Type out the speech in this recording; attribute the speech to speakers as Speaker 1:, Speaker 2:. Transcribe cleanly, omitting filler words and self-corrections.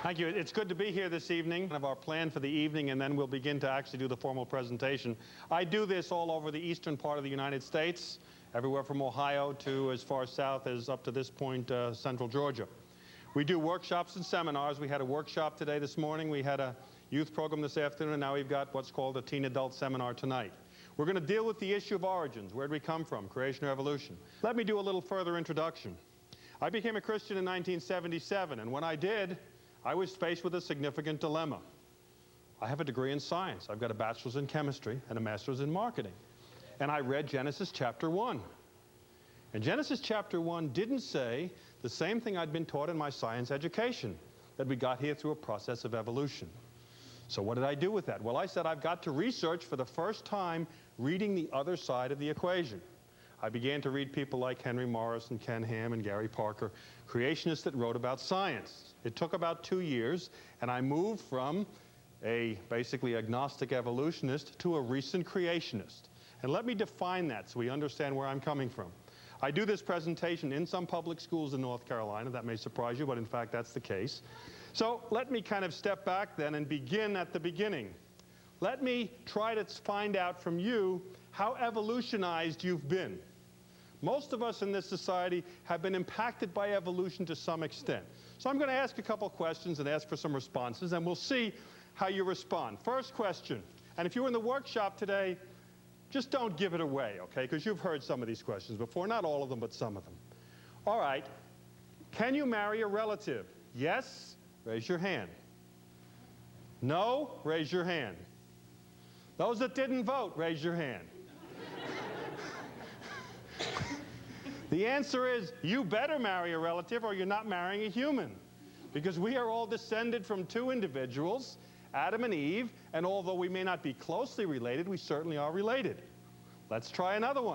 Speaker 1: Thank you. It's good to be here this evening. Of our plan for the evening, and then we'll begin to actually do the formal presentation. I do this all over the eastern part of the United States, everywhere from Ohio to as far south as up to this point, central Georgia. We do workshops and seminars. We had a workshop today this morning. We had a youth program this afternoon, and now we've got what's called a teen adult seminar tonight. We're going to deal with the issue of origins. Where did we come from? Creation or evolution? Let me do a little further introduction. I became a Christian in 1977, and when I did, I was faced with a significant dilemma. I have a degree in science. I've got a bachelor's in chemistry and a master's in marketing. And I read Genesis chapter 1. And Genesis chapter 1 didn't say the same thing I'd been taught in my science education, that we got here through a process of evolution. So what did I do with that? Well, I said I've got to research for the first time reading the other side of the equation. I began to read people like Henry Morris and Ken Ham and Gary Parker, creationists that wrote about science. It took about 2 years, and I moved from a basically agnostic evolutionist to a recent creationist. And let me define that so we understand where I'm coming from. I do this presentation in some public schools in North Carolina. That may surprise you, but in fact that's the case. So let me kind of step back then and begin at the beginning. Let me try to find out from you how evolutionized you've been. Most of us in this society have been impacted by evolution to some extent. So I'm going to ask a couple questions and ask for some responses, and we'll see how you respond. First question, and if you were in the workshop today, just don't give it away, okay? Because you've heard some of these questions before, not all of them, but some of them. All right, can you marry a relative? Yes? Raise your hand. No? Raise your hand. Those that didn't vote, raise your hand. The answer is, you better marry a relative or you're not marrying a human. Because we are all descended from two individuals, Adam and Eve, and although we may not be closely related, we certainly are related. Let's try another one.